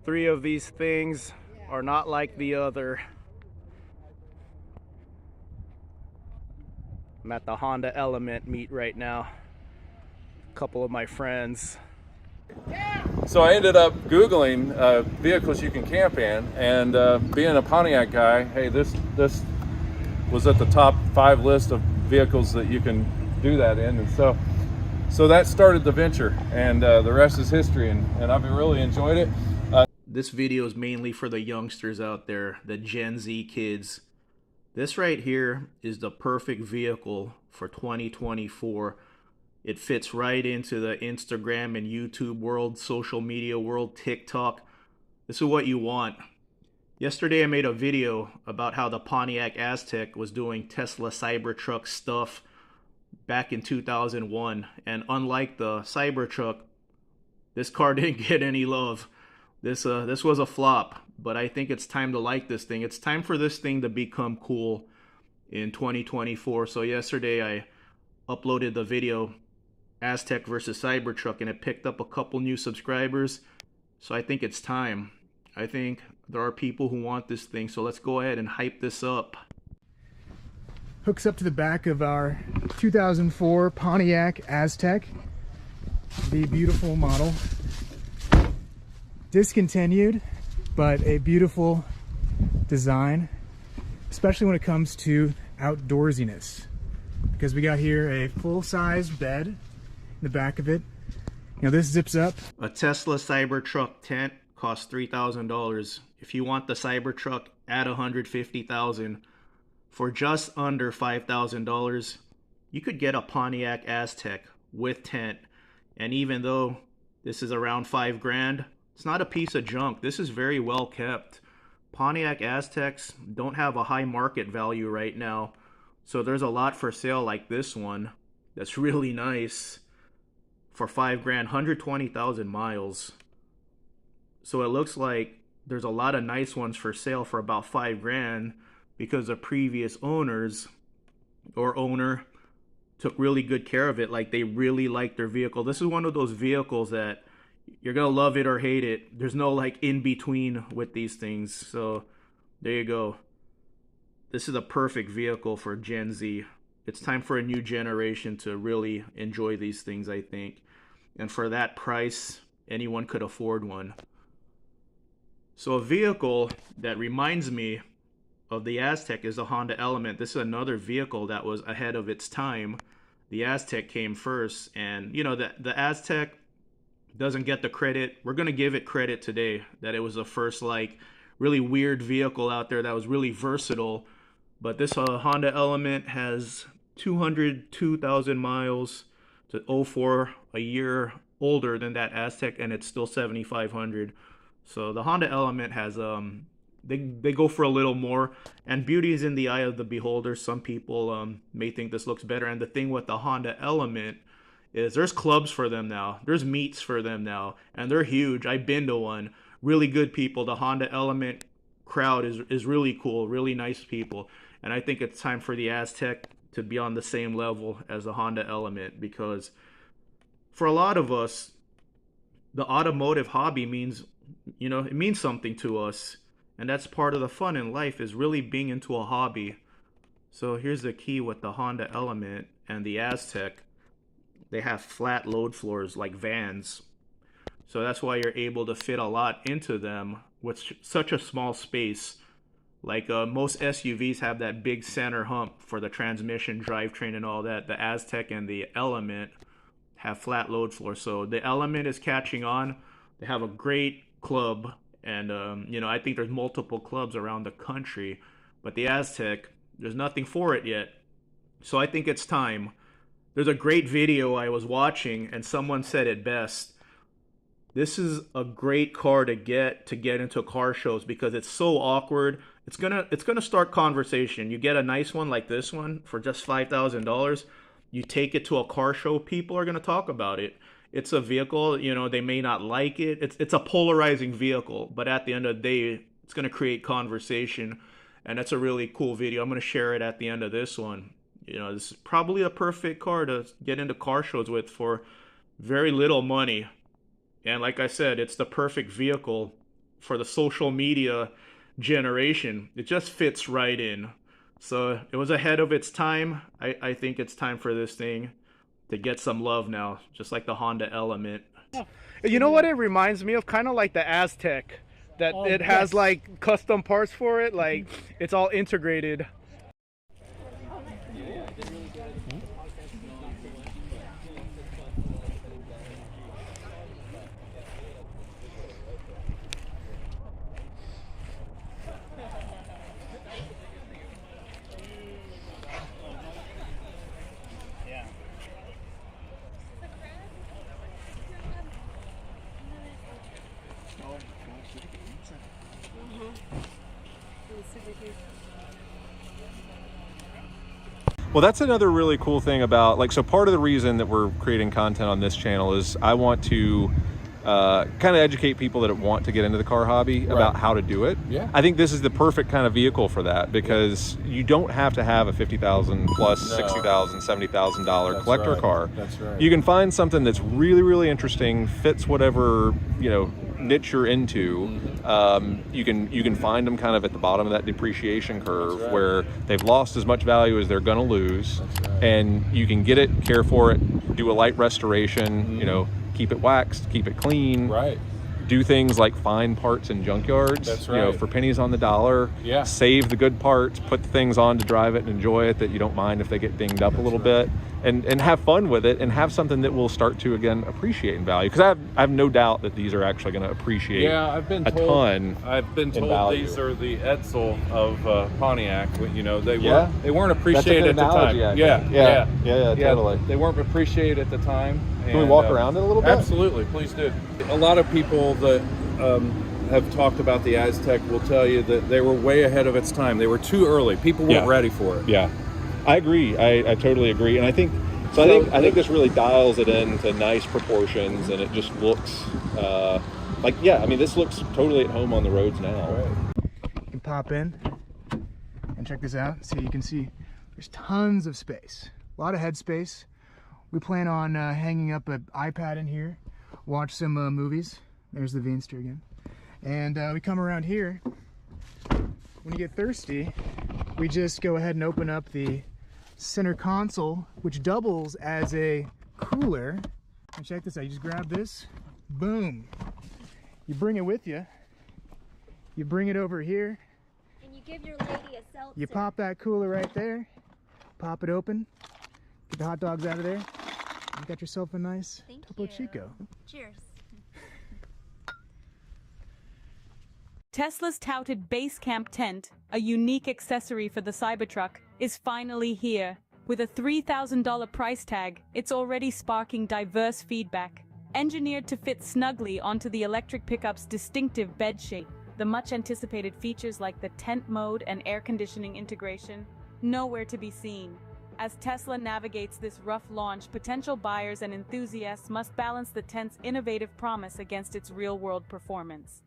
Three of these things are not like the other. I'm at the Honda Element meet right now. A couple of my friends. So I ended up Googling vehicles you can camp in, and being a Pontiac guy, hey, this was at the top 5 list of vehicles that you can do that in, and so that started the venture, and the rest is history, and I've really enjoyed it. This video is mainly for the youngsters out there, the Gen Z kids. This right here is the perfect vehicle for 2024. It fits right into the Instagram and YouTube world, social media world, TikTok. This is what you want. Yesterday I made a video about how the Pontiac Aztec was doing Tesla Cybertruck stuff back in 2001. And unlike the Cybertruck, this car didn't get any love. This was a flop, but I think it's time to like this thing. It's time for this thing to become cool in 2024. So yesterday I uploaded the video Aztec versus Cybertruck, and it picked up a couple new subscribers. So I think it's time. I think there are people who want this thing, so let's go ahead and hype this up. Hooks up to the back of our 2004 Pontiac Aztec, the beautiful model. Discontinued, but a beautiful design, especially when it comes to outdoorsiness, because we got here a full-size bed in the back of it. You know, this zips up. A Tesla Cybertruck tent costs $3,000. If you want the Cybertruck, add $150,000. For just under $5,000, you could get a Pontiac Aztec with tent. And even though this is around $5,000, it's not a piece of junk. This is very well kept. Pontiac Aztecs don't have a high market value right now, so there's a lot for sale like this one that's really nice for $5,000, 120,000 miles. So it looks like there's a lot of nice ones for sale for about $5,000 because the previous owners or owner took really good care of it. Like, they really liked their vehicle. This is one of those vehicles that you're gonna love it or hate it. There's no like in between with these things. So there you go. This is a perfect vehicle for Gen Z. It's time for a new generation to really enjoy these things, I think. And for that price, anyone could afford one. So a vehicle that reminds me of the Aztec is the Honda Element. This is another vehicle that was ahead of its time. The Aztec came first, and you know, the Aztec doesn't get the credit. We're going to give it credit today that it was the first like really weird vehicle out there that was really versatile. But this Honda Element has 202,000 miles to 04, a year older than that Aztec, and it's still 7,500. So the Honda Element has they go for a little more, and beauty is in the eye of the beholder. Some people may think this looks better, and the thing with the Honda Element is there's clubs for them now. There's meets for them now, and they're huge. I've been to one. Really good people. The Honda Element crowd is really cool, really nice people. And I think it's time for the Aztec to be on the same level as the Honda Element, because for a lot of us, the automotive hobby means, you know, it means something to us. And that's part of the fun in life, is really being into a hobby. So here's the key with the Honda Element and the Aztec. They have flat load floors like vans. So that's why you're able to fit a lot into them with such a small space. Like most SUVs have that big center hump for the transmission, drivetrain, and all that. The Aztec and the Element have flat load floors. So the Element is catching on. They have a great club. And, you know, I think there's multiple clubs around the country. But the Aztec, there's nothing for it yet. So I think it's time. There's a great video I was watching, and someone said it best. This is a great car to get into car shows, because it's so awkward. It's gonna start conversation. You get a nice one like this one for just $5,000. You take it to a car show, people are gonna talk about it. It's a vehicle, you know, they may not like it. It's a polarizing vehicle, but at the end of the day, it's gonna create conversation, and that's a really cool video. I'm gonna share it at the end of this one. You know, this is probably a perfect car to get into car shows with for very little money. And like I said, it's the perfect vehicle for the social media generation. It just fits right in. So it was ahead of its time. I think it's time for this thing to get some love now, just like the Honda Element. You know what it reminds me of? Kind of like the Aztec, that it has like custom parts for it, like it's all integrated. Well, that's another really cool thing about, like, so part of the reason that we're creating content on this channel is I want to kind of educate people that want to get into the car hobby about how to do it. Yeah. I think this is the perfect kind of vehicle for that, because you don't have to have a $50,000 plus $60,000, $70,000 collector car. That's right. You can find something that's really, really interesting, fits whatever, you know, niche you're into. You can find them kind of at the bottom of that depreciation curve, where they've lost as much value as they're gonna lose, and you can get it, care for it, do a light restoration, you know, keep it waxed, keep it clean, do things like find parts in junkyards, you know, for pennies on the dollar, save the good parts, put the things on to drive it and enjoy it that you don't mind if they get dinged up a little bit, and have fun with it, and have something that will start to, again, appreciate in value. Because I have no doubt that these are actually going to appreciate I've been a ton. I've been told these are the Edsel of Pontiac. You know, they weren't appreciated at the time. Yeah, totally. They weren't appreciated at the time. Can we walk around it a little bit? Absolutely, please do. A lot of people that have talked about the Aztec will tell you that they were way ahead of its time. They were too early. People weren't ready for it. Yeah, I agree. I totally agree. And I think I think this really dials it into nice proportions, and it just looks like, I mean, this looks totally at home on the roads now. You can pop in and check this out. So you can see there's tons of space, a lot of head space. We plan on hanging up an iPad in here, watch some movies. There's the Veinster again. And we come around here. When you get thirsty, we just go ahead and open up the center console, which doubles as a cooler. And check this out, you just grab this, boom. You bring it with you. You bring it over here. And you give your lady a seltzer. You pop that cooler right there, pop it open, get the hot dogs out of there. You got yourself a nice Topo Chico. Cheers. Tesla's touted Base Camp tent, a unique accessory for the Cybertruck, is finally here. With a $3,000 price tag, it's already sparking diverse feedback. Engineered to fit snugly onto the electric pickup's distinctive bed shape, the much-anticipated features like the tent mode and air conditioning integration, nowhere to be seen. As Tesla navigates this rough launch, potential buyers and enthusiasts must balance the tent's innovative promise against its real-world performance.